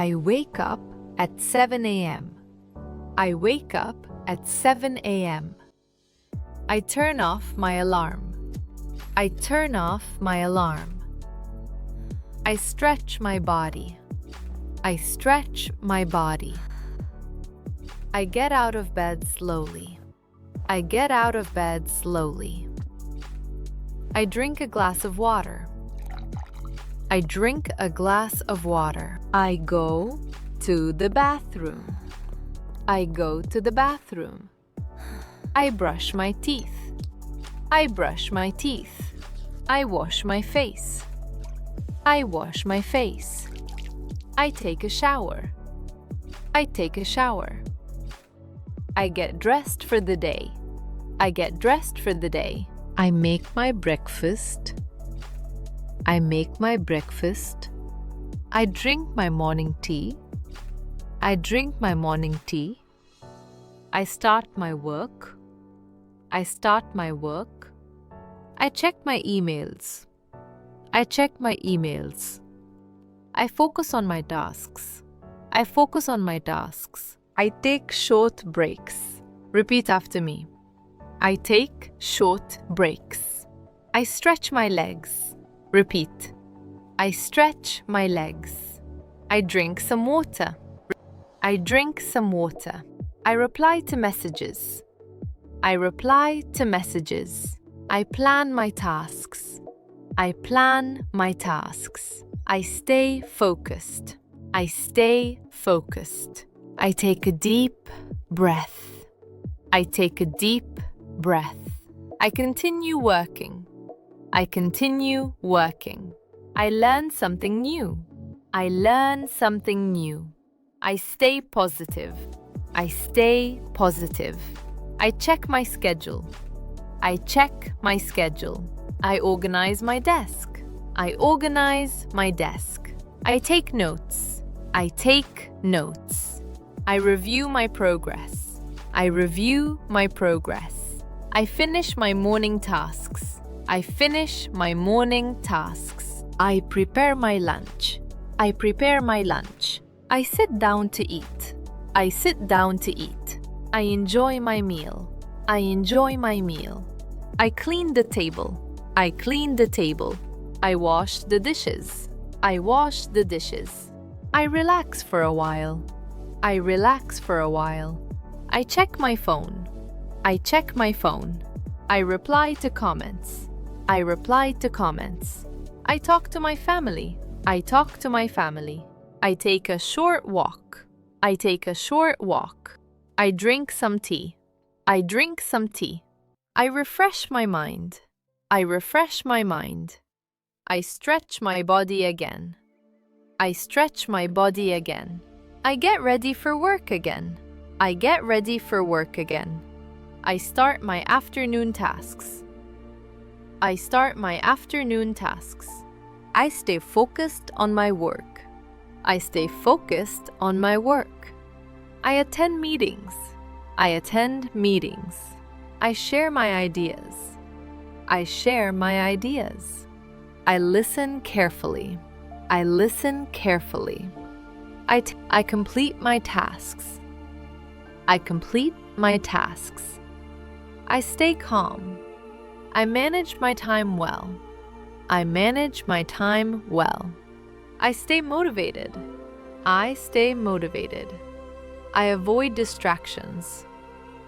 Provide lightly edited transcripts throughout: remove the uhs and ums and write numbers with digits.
I wake up at 7 a.m. I wake up at 7 a.m. I turn off my alarm. I turn off my alarm. I stretch my body. I stretch my body. I get out of bed slowly. I get out of bed slowly. I drink a glass of water. I drink a glass of water. I go to the bathroom. I go to the bathroom. I brush my teeth. I brush my teeth. I wash my face. I wash my face. I take a shower. I take a shower. I get dressed for the day. I get dressed for the day. I make my breakfast. I make my breakfast. I drink my morning tea. I drink my morning tea. I start my work. I start my work. I check my emails. I check my emails. I focus on my tasks. I focus on my tasks. I take short breaks. Repeat after me. I take short breaks. I stretch my legs. Repeat. I stretch my legs. I drink some water. I drink some water. I reply to messages. I reply to messages. I plan my tasks. I plan my tasks. I stay focused. I stay focused. I take a deep breath. I take a deep breath. I continue working. I continue working. I learn something new. I learn something new. I stay positive. I stay positive. I check my schedule. I check my schedule. I organize my desk. I organize my desk. I take notes. I take notes. I review my progress. I review my progress. I finish my morning tasks. I finish my morning tasks. I prepare my lunch. I prepare my lunch. I sit down to eat. I sit down to eat. I enjoy my meal. I enjoy my meal. I clean the table. I clean the table. I wash the dishes. I wash the dishes. I relax for a while. I relax for a while. I check my phone. I check my phone. I reply to comments. I reply to comments. I talk to my family. I talk to my family. I take a short walk. I take a short walk. I drink some tea. I drink some tea. I refresh my mind. I refresh my mind. I stretch my body again. I stretch my body again. I get ready for work again. I get ready for work again. I start my afternoon tasks. I start my afternoon tasks. I stay focused on my work. I stay focused on my work. I attend meetings. I attend meetings. I share my ideas. I share my ideas. I listen carefully. I listen carefully. I complete my tasks. I complete my tasks. I stay calm. I manage my time well. I manage my time well. I stay motivated. I stay motivated. I avoid distractions.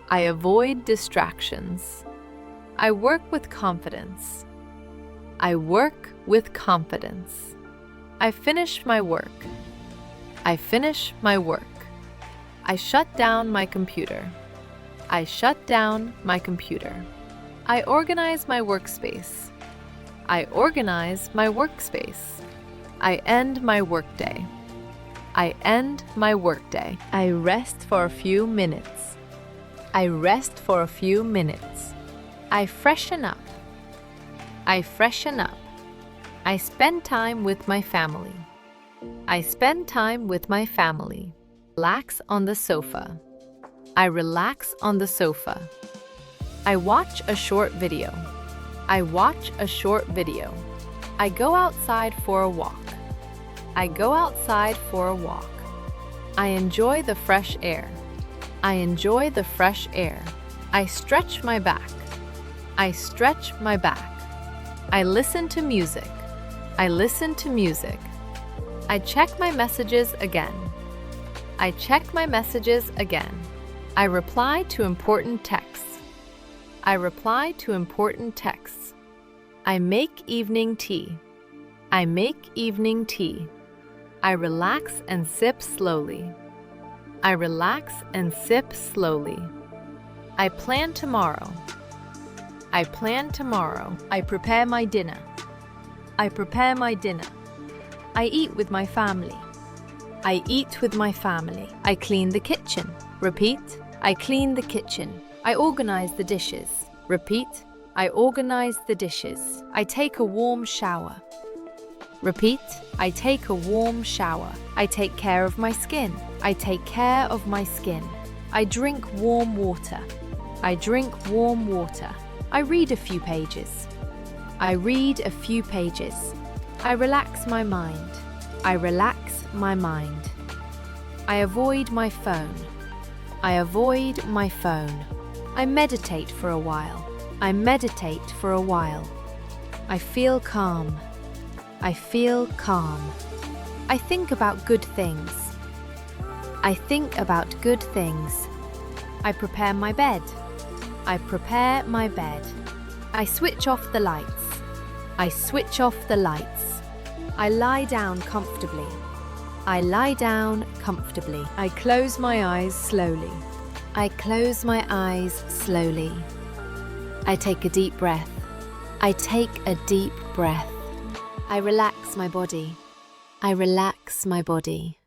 I avoid distractions. I work with confidence. I work with confidence. I finish my work. I finish my work. I shut down my computer. I shut down my computer. I organize my workspace. I organize my workspace. I end my workday. I end my workday. I rest for a few minutes. I rest for a few minutes. I freshen up. I freshen up. I spend time with my family. I spend time with my family. Relax on the sofa. I relax on the sofa. I watch a short video. I watch a short video. I go outside for a walk. I go outside for a walk. I enjoy the fresh air. I enjoy the fresh air. I stretch my back. I stretch my back. I listen to music. I listen to music. I check my messages again. I check my messages again. I reply to important texts. I reply to important texts. I make evening tea. I make evening tea. I relax and sip slowly. I relax and sip slowly. I plan tomorrow. I plan tomorrow. I prepare my dinner. I prepare my dinner. I eat with my family. I eat with my family. I clean the kitchen. Repeat. I clean the kitchen. I organize the dishes. Repeat. I organize the dishes. I take a warm shower. Repeat. I take a warm shower. I take care of my skin. I take care of my skin. I drink warm water. I drink warm water. I read a few pages. I read a few pages. I relax my mind. I relax my mind. I avoid my phone. I avoid my phone. I meditate for a while. I meditate for a while. I feel calm. I feel calm. I think about good things. I think about good things. I prepare my bed. I prepare my bed. I switch off the lights. I switch off the lights. I lie down comfortably. I lie down comfortably. I close my eyes slowly. I close my eyes slowly. I take a deep breath. I take a deep breath. I relax my body. I relax my body.